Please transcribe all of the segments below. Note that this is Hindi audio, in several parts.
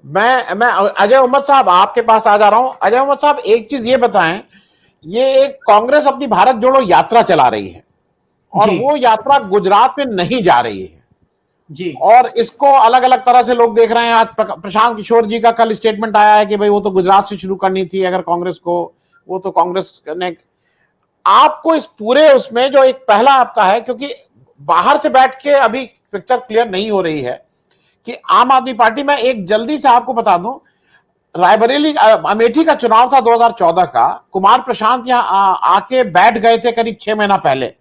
मैं अजय उम्मद साहब आपके पास आ जा रहा हूं। अजय उम्मद साहब, एक चीज ये बताएं, ये एक कांग्रेस अपनी भारत जोड़ो यात्रा चला रही है और जी वो यात्रा गुजरात में नहीं जा रही है, जी और इसको अलग अलग तरह से लोग देख रहे हैं। आज प्रशांत किशोर जी का कल स्टेटमेंट आया है कि भाई वो तो गुजरात से शुरू करनी थी अगर कांग्रेस को, वो तो कांग्रेस ने। आपको इस पूरे उसमें जो एक पहला आपका है, क्योंकि बाहर से बैठ के अभी पिक्चर क्लियर नहीं हो रही है कि आम आदमी पार्टी में, एक जल्दी से आपको बता दूं, रायबरेली अमेठी का चुनाव था 2014 का, कुमार प्रशांत यहां आके बैठ गए थे करीब 6 महीना पहले,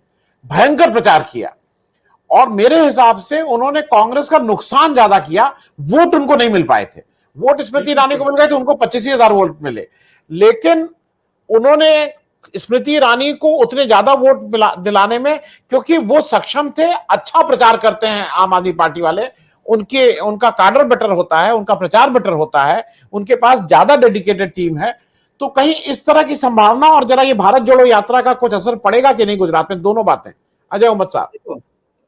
भयंकर प्रचार किया और मेरे हिसाब से उन्होंने कांग्रेस का नुकसान ज्यादा किया। वोट उनको नहीं मिल पाए थे, वोट स्मृति ईरानी को मिल गए थे, उनको 25,000 वोट मिले, लेकिन उन्होंने स्मृति ईरानी को उतने ज्यादा वोट दिलाने में, क्योंकि वो सक्षम थे, अच्छा प्रचार करते हैं आम आदमी पार्टी वाले, उनका काडर बेटर होता है, उनका प्रचार बेटर होता है, उनके पास ज्यादा डेडिकेटेड टीम है। तो कहीं इस तरह की संभावना, और जरा ये भारत जोड़ो यात्रा का कुछ असर पड़ेगा कि नहीं गुजरात में, दोनों बातें अजय उम्मद साहब।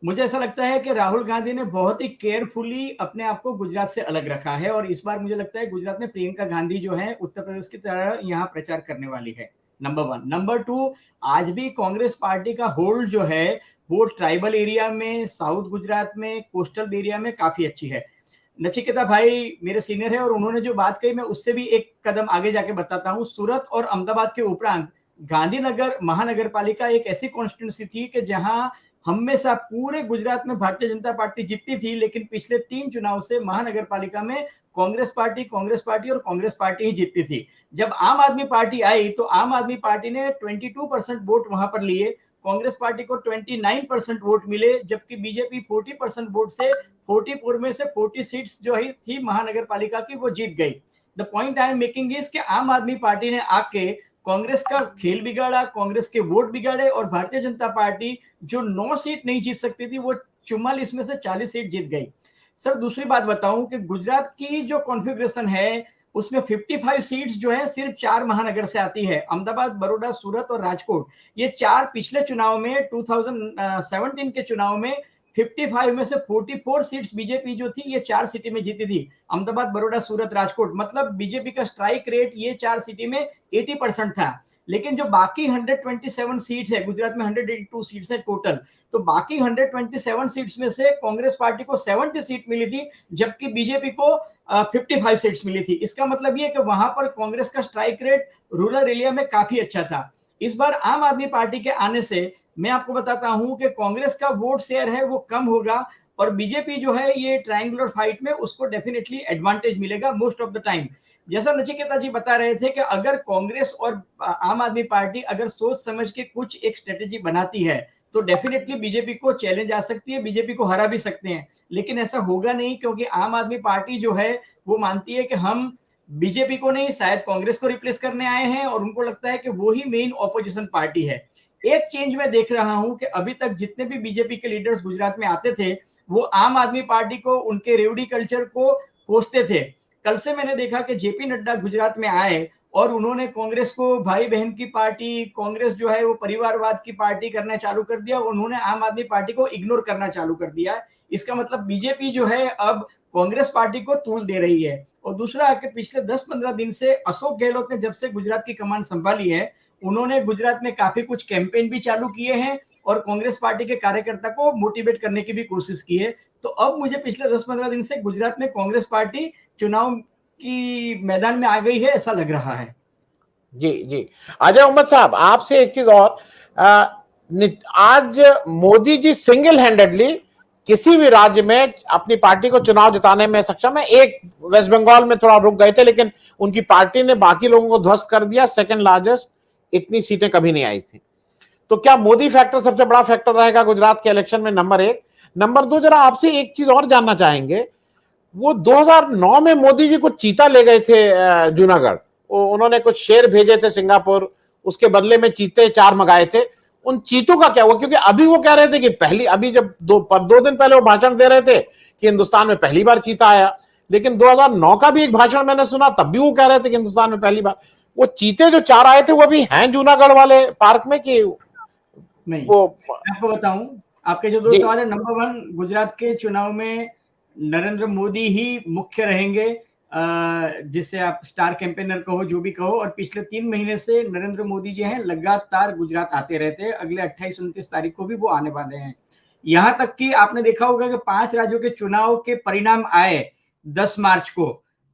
मुझे ऐसा लगता है कि राहुल गांधी ने बहुत ही केयरफुली अपने आप को गुजरात से अलग रखा है और इस बार मुझे लगता है गुजरात में प्रियंका गांधी जो है उत्तर प्रदेश की तरह यहाँ प्रचार करने वाली है। नंबर 1। नंबर 2, आज भी कांग्रेस पार्टी का होल्ड जो है वो ट्राइबल एरिया में, साउथ गुजरात में, कोस्टल एरिया में काफी अच्छी है। नचिकेता भाई मेरे सीनियर है और उन्होंने जो बात कही मैं उससे भी एक कदम आगे जाके बताता हूँ। सूरत और अहमदाबाद के उपरांत गांधीनगर महानगर पालिका एक ऐसी कॉन्स्टिट्यूंसी थी कि जहां हमेशा पूरे गुजरात में भारतीय जनता पार्टी जीतती थी, लेकिन पिछले 3 चुनाव से महानगर पालिका में कांग्रेस पार्टी और कांग्रेस पार्टी ही जीतती थी। जब आम आदमी पार्टी आई तो आम आदमी पार्टी ने 22% वोट वहां पर लिए, कांग्रेस पार्टी को 29% वोट मिले, जबकि बीजेपी 40% वोट से 44 में से 40 सीट्स जो ही थी महानगर पालिका की वो जीत गई। The point I am making is कि आम आदमी पार्टी ने आके कांग्रेस का खेल बिगाड़ा, कांग्रेस के वोट बिगाड़े और भारतीय जनता पार्टी जो 9 सीट नहीं जीत सकती थी वो 44 में से 40 सीट जीत गई। सर दूसरी बात बताऊं कि गुजरात की जो कॉन्फ़िगरेशन है उसमें 55 सीट्स जो है सिर्फ 4 महानगर से आती है, अहमदाबाद, बड़ौदा, सूरत और राजकोट। ये 4 पिछले चुनाव में 2017 के चुनाव में 55 में से 44 सीट्स बीजेपी जो थी ये 4 सिटी में जीती थी, अहमदाबाद, बड़ौदा, सूरत, राजकोट। मतलब बीजेपी का स्ट्राइक रेट ये 4 सिटी में 80% था। लेकिन जो बाकी 127 सीट है, गुजरात में 182 सीट्स है टोटल, तो बाकी 127 सीट्स में से कांग्रेस पार्टी को 70 सीट मिली थी, जबकि बीजेपी को 55 सीट्स मिली थी। इसका मतलब ये कि वहां पर कांग्रेस का स्ट्राइक रेट रूरल एरिया में काफी अच्छा था। इस बार आम आदमी पार्टी के आने से मैं आपको बताता हूं कि कांग्रेस का वोट शेयर है वो कम होगा और बीजेपी जो है ये ट्रायंगुलर फाइट में उसको डेफिनेटली एडवांटेज मिलेगा मोस्ट ऑफ द टाइम। जैसा नचिकेता जी बता रहे थे कि अगर कांग्रेस और आम आदमी पार्टी अगर सोच समझ के कुछ एक स्ट्रेटेजी बनाती है तो डेफिनेटली बीजेपी को चैलेंज आ सकती है, बीजेपी को हरा भी सकते हैं, लेकिन ऐसा होगा नहीं क्योंकि आम आदमी पार्टी जो है वो मानती है कि हम बीजेपी को नहीं शायद कांग्रेस को रिप्लेस करने आए हैं और उनको लगता है कि वो ही मेन ऑपोजिशन पार्टी है। एक चेंज मैं देख रहा हूं कि अभी तक जितने भी बीजेपी के लीडर्स गुजरात में आते थे वो आम आदमी पार्टी को, उनके रेवड़ी कल्चर को कोसते थे। कल से मैंने देखा कि जेपी नड्डा गुजरात में आए और उन्होंने कांग्रेस को भाई बहन की पार्टी, कांग्रेस जो है वो परिवारवाद की पार्टी करना चालू कर दिया और उन्होंने आम आदमी पार्टी को इग्नोर करना चालू कर दिया। इसका मतलब बीजेपी जो है अब कांग्रेस पार्टी को तूल दे रही है। और दूसरा कि पिछले 10-15 दिन से अशोक गहलोत ने जब से गुजरात की कमान संभाली है उन्होंने गुजरात में काफी कुछ कैंपेन भी चालू किए हैं और कांग्रेस पार्टी के कार्यकर्ता को मोटिवेट करने की भी कोशिश की है। तो अब मुझे पिछले 10-15 दिन से गुजरात में कांग्रेस पार्टी चुनाव की मैदान में आ गई है ऐसा लग रहा है। जी जी, अजय उम्मद साहब आपसे एक चीज और, आज मोदी जी सिंगल हैंडेडली किसी भी राज्य में अपनी पार्टी को चुनाव जिताने में सक्षम है। एक वेस्ट बंगाल में थोड़ा रुक गए थे लेकिन उनकी पार्टी ने बाकी लोगों को ध्वस्त कर दिया, सेकंड लार्जेस्ट, इतनी सीटें कभी नहीं आई थी। तो क्या मोदी फैक्टर सबसे बड़ा फैक्टर रहेगा गुजरात के इलेक्शन में? नंबर 1। नंबर 2, जरा आपसे एक चीज और जानना चाहेंगे, वो 2009 में मोदी जी को चीता ले गए थे जूनागढ़, उन्होंने कुछ शेर भेजे थे सिंगापुर, उसके बदले में चीते 4 मंगाए थे। उन चीतों का क्या हुआ? क्योंकि अभी वो कह रहे थे कि अभी जब 2 दिन पहले वो भाषण दे रहे थे कि हिंदुस्तान में पहली बार चीता आया, लेकिन 2009 का भी एक भाषण मैंने सुना, तब भी वो कह रहे थे कि हिंदुस्तान में पहली बार। वो चीते जो 4 आए थे वो भी हैं जूनागढ़ वाले पार्क में कि नहीं? वो मैं आपको बताऊं, आपके जो दो जी। सवाल है, नंबर 1 गुजरात के चुनाव में नरेंद्र मोदी ही मुख्य रहेंगे, जिसे आप स्टार कैंपेनर कहो, जो भी कहो, और पिछले 3 महीने से नरेंद्र मोदी जी हैं लगातार गुजरात आते रहते हैं। अगले 28-29 तारीख को भी वो आने वाले हैं। यहां तक कि आपने देखा होगा कि 5 राज्यों के चुनाव के परिणाम आए 10 मार्च को,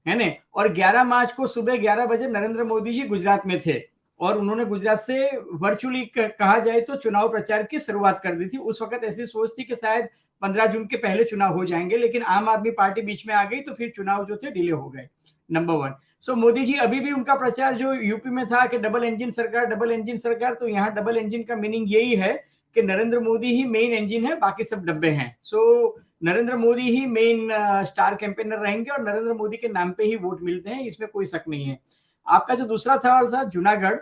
है ना, और 11 मार्च को सुबह 11 बजे नरेंद्र मोदी जी गुजरात में थे और उन्होंने गुजरात से वर्चुअली कहा जाए तो चुनाव प्रचार की शुरुआत कर दी थी। उस वक्त ऐसी सोच थी कि शायद 15 जून के पहले चुनाव हो जाएंगे, लेकिन आम आदमी पार्टी बीच में आ गई तो फिर चुनाव जो थे डिले हो गए। नंबर 1। सो मोदी जी अभी भी उनका प्रचार जो यूपी में था कि डबल इंजन सरकार, तो यहाँ डबल इंजन का मीनिंग यही है कि नरेंद्र मोदी ही मेन इंजन है, बाकी सब डब्बे हैं। सो नरेंद्र मोदी ही मेन स्टार कैंपेनर रहेंगे और नरेंद्र मोदी के नाम पे ही वोट मिलते हैं, इसमें कोई शक नहीं है। आपका जो दूसरा सवाल था जूनागढ़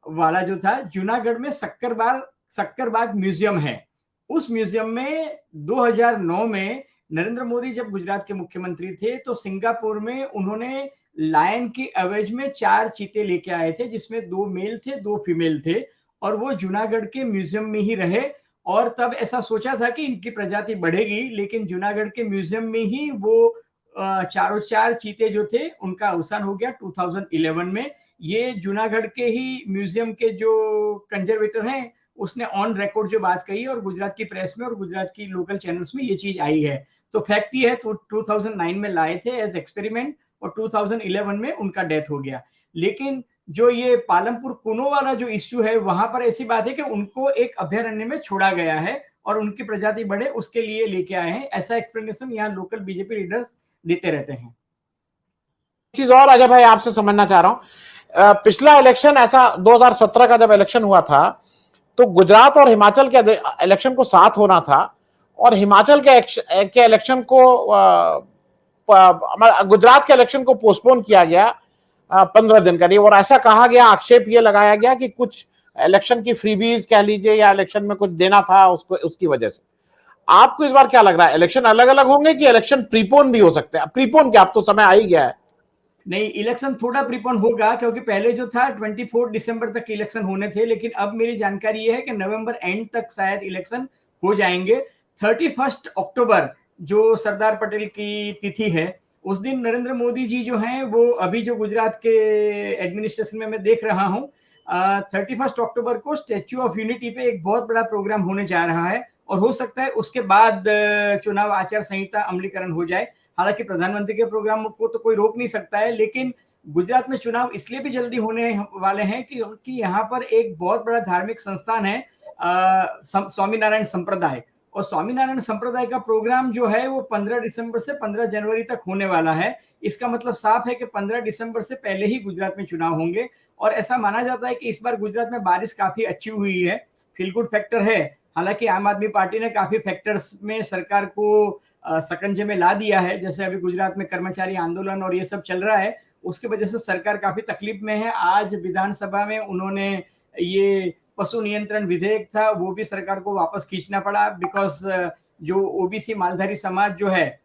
वाला, जो था जूनागढ़ में सक्करबाग म्यूजियम है। उस म्यूजियम में 2009 में नरेंद्र मोदी जब गुजरात के मुख्यमंत्री थे तो सिंगापुर में उन्होंने लायन की एवज में 4 चीते लेके आए थे, जिसमें 2 मेल थे 2 फीमेल थे, और वो जूनागढ़ के म्यूजियम में ही रहे। और तब ऐसा सोचा था कि इनकी प्रजाति बढ़ेगी, लेकिन जूनागढ़ के म्यूजियम में ही वो चारों 4 चीते जो थे उनका अवसान हो गया 2011 में। ये जूनागढ़ के ही म्यूजियम के जो कंजर्वेटर हैं उसने ऑन रिकॉर्ड जो बात कही, और गुजरात की प्रेस में और गुजरात की लोकल चैनल्स में ये चीज आई है। तो फैक्ट ये है, तो 2009 में लाए थे एज एक्सपेरिमेंट और 2011 में उनका डेथ हो गया। लेकिन जो ये पालमपुर कुनो वाला जो इश्यू है, वहां पर ऐसी बात है कि उनको एक अभयारण्य में छोड़ा गया है और उनकी प्रजाति बढ़े उसके लिए लेके आए हैं। ऐसा एक्सप्लेनेशन यहाँ लोकल बीजेपी लीडर्स देते रहते हैं। चीज और अजय भाई आपसे समझना चाह रहा हूं, पिछला इलेक्शन ऐसा 2017 का जब इलेक्शन हुआ था तो गुजरात और हिमाचल के इलेक्शन को साथ होना था और हिमाचल के इलेक्शन को गुजरात के इलेक्शन को पोस्टपोन किया गया 15 दिन करीब, और ऐसा कहा गया, आक्षेप ये लगाया गया कि कुछ इलेक्शन की फ्रीबीज कह लीजिए या इलेक्शन में कुछ देना था उसको, उसकी वजह से। आपको इस बार क्या लग रहा है, इलेक्शन अलग अलग होंगे कि इलेक्शन प्रीपोन भी हो सकते हैं? प्रीपोन क्या, अब तो समय आ ही गया है। नहीं, इलेक्शन थोड़ा प्रीपोन होगा, क्योंकि पहले जो था 24 दिसंबर तक इलेक्शन होने थे, लेकिन अब मेरी जानकारी ये है कि नवंबर एंड तक शायद इलेक्शन हो जाएंगे। 31 अक्टूबर जो सरदार पटेल की तिथि है, उस दिन नरेंद्र मोदी जी जो हैं वो अभी जो गुजरात के एडमिनिस्ट्रेशन में मैं देख रहा हूँ, 31 अक्टूबर को स्टैच्यू ऑफ यूनिटी पे एक बहुत बड़ा प्रोग्राम होने जा रहा है और हो सकता है उसके बाद चुनाव आचार संहिता अमलीकरण हो जाए। हालांकि प्रधानमंत्री के प्रोग्राम को तो कोई रोक नहीं सकता है, लेकिन गुजरात में चुनाव इसलिए भी जल्दी होने वाले हैं कि यहाँ पर एक बहुत बड़ा धार्मिक संस्थान है, स्वामीनारायण संप्रदाय, और स्वामीनारायण संप्रदाय का प्रोग्राम जो है वो 15 दिसंबर से 15 जनवरी तक होने वाला है। इसका मतलब साफ है कि 15 दिसंबर से पहले ही गुजरात में चुनाव होंगे, और ऐसा माना जाता है कि इस बार गुजरात में बारिश काफी अच्छी हुई है, फील गुड फैक्टर है। हालांकि आम आदमी पार्टी ने काफी फैक्टर्स में सरकार को सकंजे में ला दिया है, जैसे अभी गुजरात में कर्मचारी आंदोलन और ये सब चल रहा है, उसकी वजह से सरकार काफी तकलीफ में है। आज विधानसभा में उन्होंने ये पशु नियंत्रण विधेयक था वो भी सरकार को वापस खींचना पड़ा, बिकॉज जो ओबीसी मालधारी समाज जो है,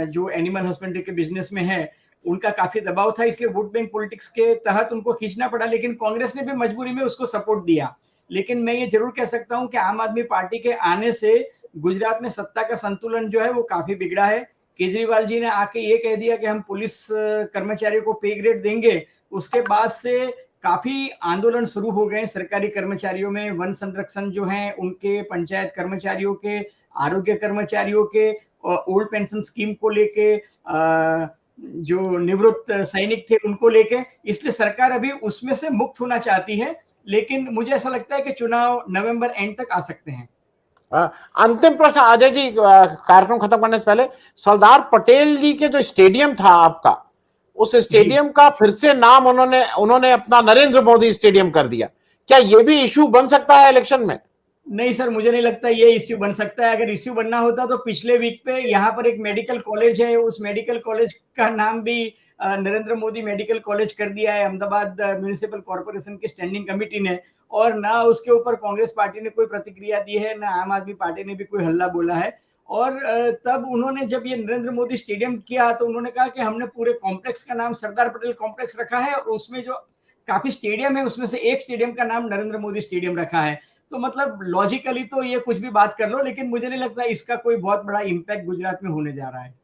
जो एनिमल हस्बेंड्री के बिजनेस में है, उनका काफी दबाव था, इसलिए वोट बैंक पॉलिटिक्स के तहत उनको खींचना पड़ा, लेकिन कांग्रेस ने भी मजबूरी में उसको सपोर्ट दिया। लेकिन मैं ये जरूर कह सकता हूं कि आम आदमी पार्टी के आने से गुजरात में सत्ता का संतुलन जो है वो काफी बिगड़ा है। केजरीवाल जी ने आके ये कह दिया कि हम पुलिस कर्मचारियों को पे ग्रेड देंगे, उसके बाद से काफी आंदोलन शुरू हो गए सरकारी कर्मचारियों में, वन संरक्षण जो है उनके, पंचायत कर्मचारियों के, आरोग्य कर्मचारियों के, ओल्ड पेंशन स्कीम को लेके, जो निवृत्त सैनिक थे उनको लेके, इसलिए सरकार अभी उसमें से मुक्त होना चाहती है। लेकिन मुझे ऐसा लगता है कि चुनाव नवंबर एंड तक आ सकते हैं। अंतिम प्रश्न अजय जी, कार्यक्रम खत्म करने से पहले, सरदार पटेल जी के जो स्टेडियम था आपका, उस स्टेडियम का फिर से नाम उन्होंने अपना नरेंद्र मोदी स्टेडियम कर दिया, क्या ये भी इश्यू बन सकता है इलेक्शन में? नहीं सर, मुझे नहीं लगता ये इश्यू बन सकता है। अगर इश्यू बनना होता तो पिछले वीक पे यहाँ पर एक मेडिकल कॉलेज है, उस मेडिकल कॉलेज का नाम भी नरेंद्र मोदी मेडिकल कॉलेज कर दिया है अहमदाबाद म्यूनिसिपल कॉर्पोरेशन की स्टैंडिंग कमेटी ने, और ना उसके ऊपर कांग्रेस पार्टी ने कोई प्रतिक्रिया दी है, ना आम आदमी पार्टी ने भी कोई हल्ला बोला है। और तब उन्होंने जब ये नरेंद्र मोदी स्टेडियम किया तो उन्होंने कहा कि हमने पूरे कॉम्प्लेक्स का नाम सरदार पटेल कॉम्प्लेक्स रखा है, और उसमें जो काफी स्टेडियम है उसमें से एक स्टेडियम का नाम नरेंद्र मोदी स्टेडियम रखा है। तो मतलब लॉजिकली तो ये कुछ भी बात कर लो, लेकिन मुझे नहीं लगता इसका कोई बहुत बड़ा इम्पैक्ट गुजरात में होने जा रहा है।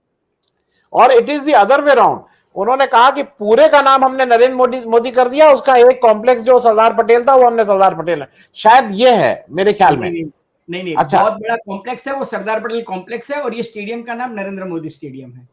और it is the other way round. उन्होंने कहा कि पूरे का नाम हमने नरेंद्र मोदी कर दिया, उसका एक कॉम्प्लेक्स जो सरदार पटेल था वो हमने सरदार पटेल है। शायद ये है मेरे ख्याल में। नहीं, अच्छा, बहुत बड़ा कॉम्प्लेक्स है वो, सरदार पटेल कॉम्प्लेक्स है, और ये स्टेडियम का नाम नरेंद्र मोदी स्टेडियम है।